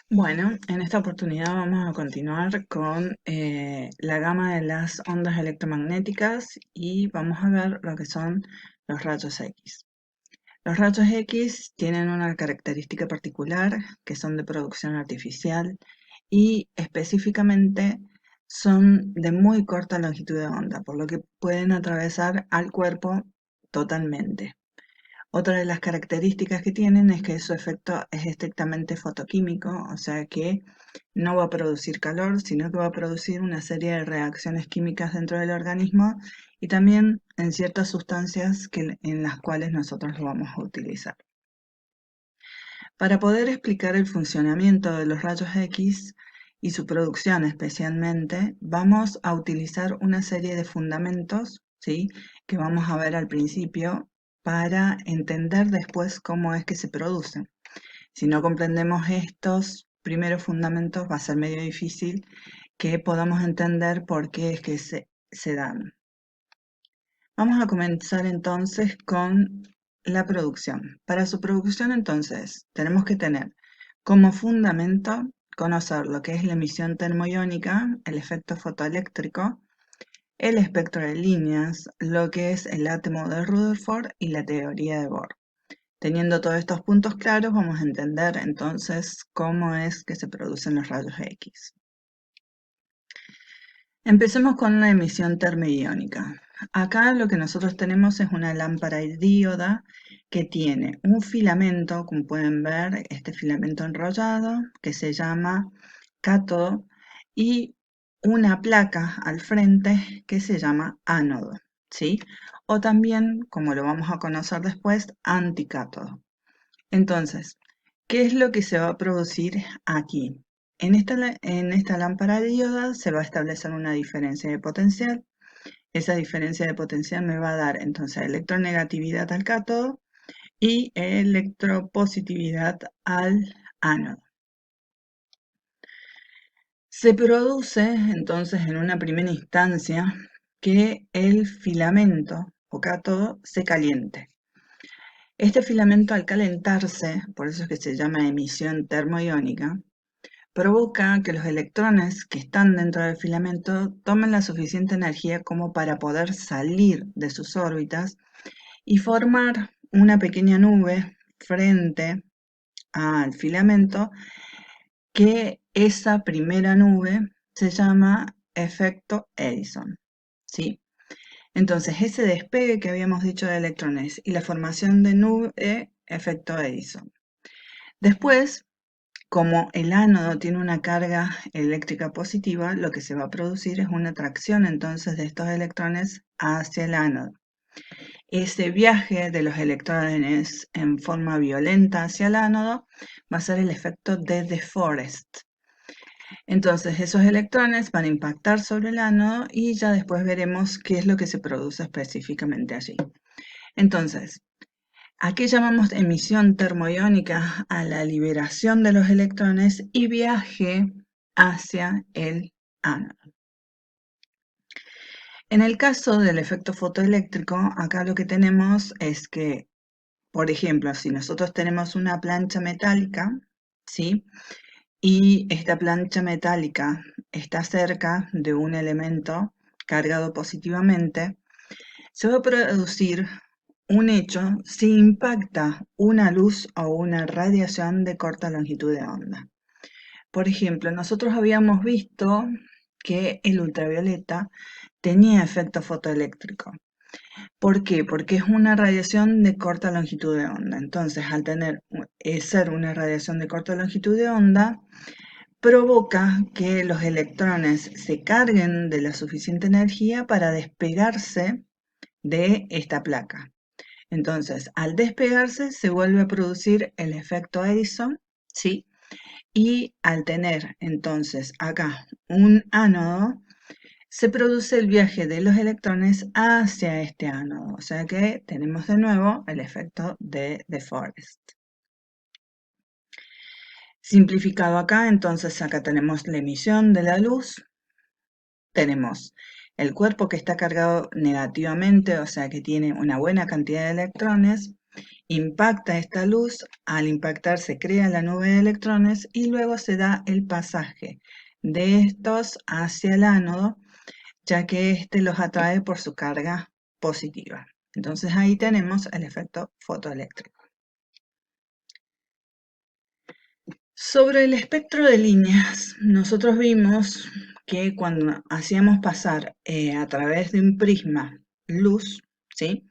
Bueno, en esta oportunidad vamos a continuar con la gama de las ondas electromagnéticas y vamos a ver lo que son los rayos X. Los rayos X tienen una característica particular que son de producción artificial y específicamente son de muy corta longitud de onda, por lo que pueden atravesar al cuerpo totalmente. Otra de las características que tienen es que su efecto es estrictamente fotoquímico, o sea que no va a producir calor, sino que va a producir una serie de reacciones químicas dentro del organismo y también en ciertas sustancias en las cuales nosotros lo vamos a utilizar. Para poder explicar el funcionamiento de los rayos X y su producción especialmente, vamos a utilizar una serie de fundamentos, ¿sí?, que vamos a ver al principio para entender después cómo es que se producen. Si no comprendemos estos primeros fundamentos, va a ser medio difícil que podamos entender por qué es que se dan. Vamos a comenzar entonces con la producción. Para su producción entonces tenemos que tener como fundamento conocer lo que es la emisión termoiónica, el efecto fotoeléctrico, el espectro de líneas, lo que es el átomo de Rutherford y la teoría de Bohr. Teniendo todos estos puntos claros, vamos a entender entonces cómo es que se producen los rayos X. Empecemos con la emisión termoiónica. Acá lo que nosotros tenemos es una lámpara díoda que tiene un filamento, como pueden ver, este filamento enrollado, que se llama cátodo, y una placa al frente que se llama ánodo, ¿sí? O también, como lo vamos a conocer después, anticátodo. Entonces, ¿qué es lo que se va a producir aquí? En esta lámpara dioda se va a establecer una diferencia de potencial. Esa diferencia de potencial me va a dar entonces electronegatividad al cátodo y electropositividad al ánodo. Se produce entonces en una primera instancia que el filamento o cátodo se caliente. Este filamento al calentarse, por eso es que se llama emisión termoiónica, provoca que los electrones que están dentro del filamento tomen la suficiente energía como para poder salir de sus órbitas y formar una pequeña nube frente al filamento, que esa primera nube se llama efecto Edison, ¿sí? Entonces, ese despegue que habíamos dicho de electrones y la formación de nube, efecto Edison. Después, como el ánodo tiene una carga eléctrica positiva, lo que se va a producir es una atracción entonces de estos electrones hacia el ánodo. Ese viaje de los electrones en forma violenta hacia el ánodo va a ser el efecto de De Forest. Entonces esos electrones van a impactar sobre el ánodo y ya después veremos qué es lo que se produce específicamente allí. Entonces, ¿a qué llamamos emisión termoiónica? A la liberación de los electrones y viaje hacia el ánodo. En el caso del efecto fotoeléctrico, acá lo que tenemos es que, por ejemplo, si nosotros tenemos una plancha metálica, ¿sí?, y esta plancha metálica está cerca de un elemento cargado positivamente, se va a producir un hecho si impacta una luz o una radiación de corta longitud de onda. Por ejemplo, nosotros habíamos visto que el ultravioleta tenía efecto fotoeléctrico. ¿Por qué? Porque es una radiación de corta longitud de onda. Entonces, al ser una radiación de corta longitud de onda, provoca que los electrones se carguen de la suficiente energía para despegarse de esta placa. Entonces, al despegarse, se vuelve a producir el efecto Edison, ¿sí? Y al tener entonces acá un ánodo, se produce el viaje de los electrones hacia este ánodo. O sea que tenemos de nuevo el efecto de De Forest. Simplificado acá, entonces acá tenemos la emisión de la luz, tenemos el cuerpo que está cargado negativamente, o sea que tiene una buena cantidad de electrones, impacta esta luz, al impactar se crea la nube de electrones y luego se da el pasaje de estos hacia el ánodo, ya que éste los atrae por su carga positiva. Entonces ahí tenemos el efecto fotoeléctrico. Sobre el espectro de líneas, nosotros vimos que cuando hacíamos pasar a través de un prisma luz, ¿sí?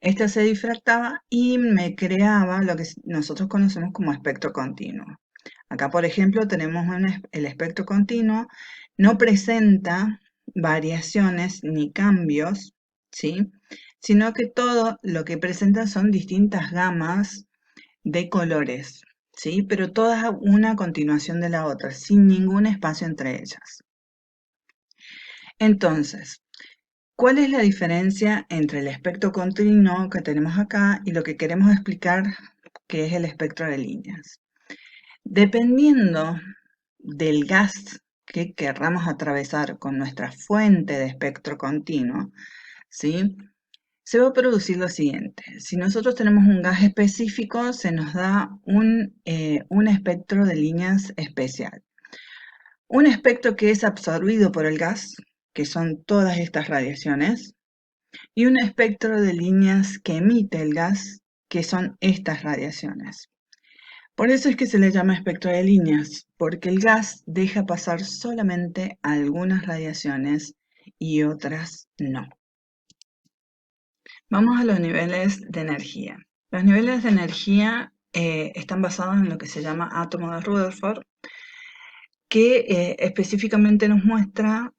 Esta se difractaba y me creaba lo que nosotros conocemos como espectro continuo. Acá, por ejemplo, tenemos el espectro continuo, no presenta variaciones ni cambios, ¿sí? Sino que todo lo que presenta son distintas gamas de colores, ¿sí? Pero todas una a continuación de la otra, sin ningún espacio entre ellas. Entonces, ¿cuál es la diferencia entre el espectro continuo que tenemos acá y lo que queremos explicar, que es el espectro de líneas? Dependiendo del gas que querramos atravesar con nuestra fuente de espectro continuo, ¿sí? Se va a producir lo siguiente. Si nosotros tenemos un gas específico, se nos da un espectro de líneas especial. Un espectro que es absorbido por el gas, que son todas estas radiaciones, y un espectro de líneas que emite el gas, que son estas radiaciones. Por eso es que se le llama espectro de líneas, porque el gas deja pasar solamente algunas radiaciones y otras no. Vamos a los niveles de energía. Los niveles de energía están basados en lo que se llama átomo de Rutherford, que específicamente nos muestra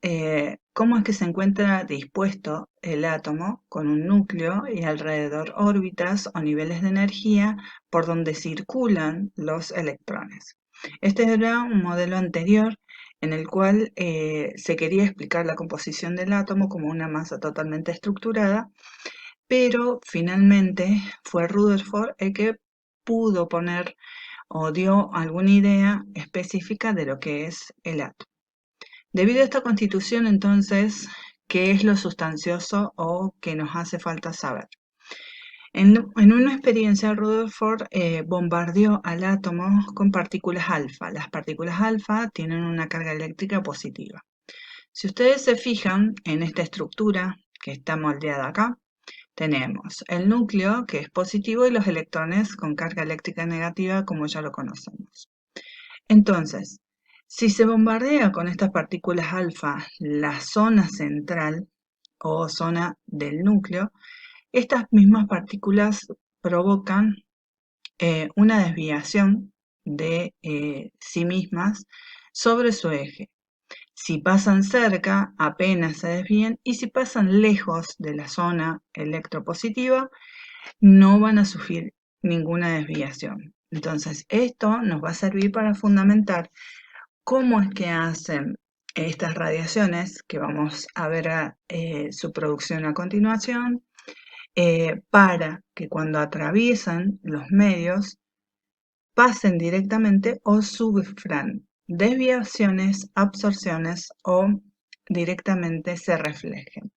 cómo es que se encuentra dispuesto el átomo con un núcleo y alrededor órbitas o niveles de energía por donde circulan los electrones. Este era un modelo anterior en el cual se quería explicar la composición del átomo como una masa totalmente estructurada, pero finalmente fue Rutherford el que pudo poner o dio alguna idea específica de lo que es el átomo. Debido a esta constitución, entonces, ¿qué es lo sustancioso o qué nos hace falta saber? En una experiencia, Rutherford bombardeó al átomo con partículas alfa. Las partículas alfa tienen una carga eléctrica positiva. Si ustedes se fijan en esta estructura que está moldeada acá, tenemos el núcleo, que es positivo, y los electrones con carga eléctrica negativa, como ya lo conocemos. Entonces, si se bombardea con estas partículas alfa la zona central o zona del núcleo, estas mismas partículas provocan una desviación de sí mismas sobre su eje. Si pasan cerca, apenas se desvían, y si pasan lejos de la zona electropositiva, no van a sufrir ninguna desviación. Entonces, esto nos va a servir para fundamentar cómo es que hacen estas radiaciones, que vamos a ver su producción a continuación, para que cuando atraviesan los medios pasen directamente o sufran desviaciones, absorciones o directamente se reflejen.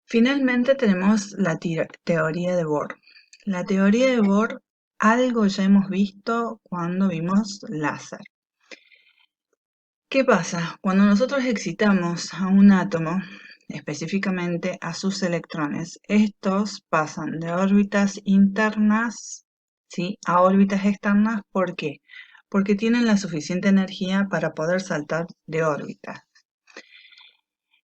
Finalmente tenemos la teoría de Bohr. La teoría de Bohr, algo ya hemos visto cuando vimos láser. ¿Qué pasa? Cuando nosotros excitamos a un átomo, específicamente a sus electrones, estos pasan de órbitas internas, ¿sí?, a órbitas externas. ¿Por qué? Porque tienen la suficiente energía para poder saltar de órbita.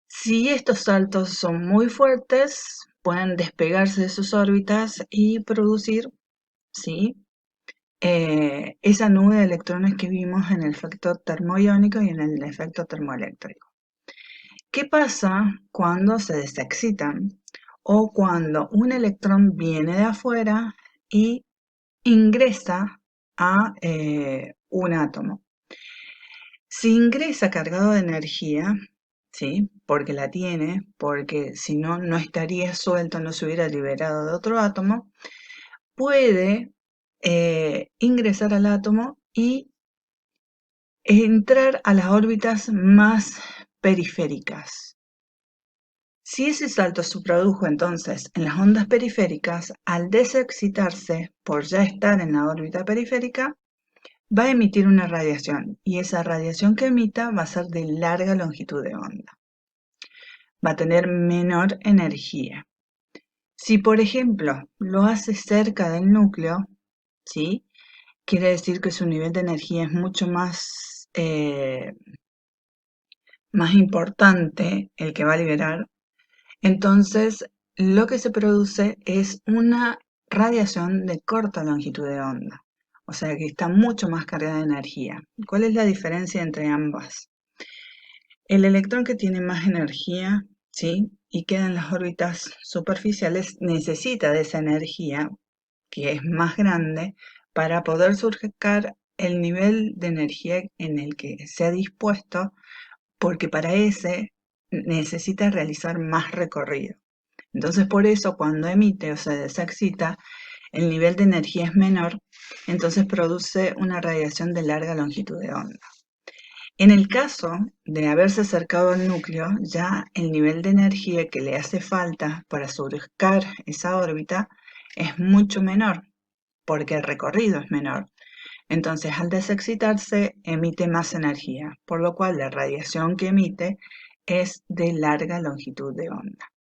Si estos saltos son muy fuertes, pueden despegarse de sus órbitas y producir, ¿sí?, esa nube de electrones que vimos en el efecto termoiónico y en el efecto termoeléctrico. ¿Qué pasa cuando se desexcitan o cuando un electrón viene de afuera y ingresa a un átomo? Si ingresa cargado de energía, ¿sí?, porque la tiene, porque si no, no estaría suelto, no se hubiera liberado de otro átomo, puede ingresar al átomo y entrar a las órbitas más periféricas, Si ese salto se produjo entonces en las ondas periféricas, al desexcitarse por ya estar en la órbita periférica, va a emitir una radiación y esa radiación que emita va a ser de larga longitud de onda. Va a tener menor energía. Si, por ejemplo, lo hace cerca del núcleo, ¿sí? Quiere decir que su nivel de energía es mucho más importante el que va a liberar. Entonces, lo que se produce es una radiación de corta longitud de onda, o sea que está mucho más cargada de energía. ¿Cuál es la diferencia entre ambas? El electrón que tiene más energía, ¿sí? Y queda en las órbitas superficiales, necesita de esa energía, que es más grande, para poder surcar el nivel de energía en el que se ha dispuesto, porque para ese necesita realizar más recorrido. Entonces, por eso, cuando emite o se desexcita, el nivel de energía es menor, entonces produce una radiación de larga longitud de onda. En el caso de haberse acercado al núcleo, ya el nivel de energía que le hace falta para surcar esa órbita es mucho menor, porque el recorrido es menor. Entonces, al desexcitarse, emite más energía, por lo cual la radiación que emite es de larga longitud de onda.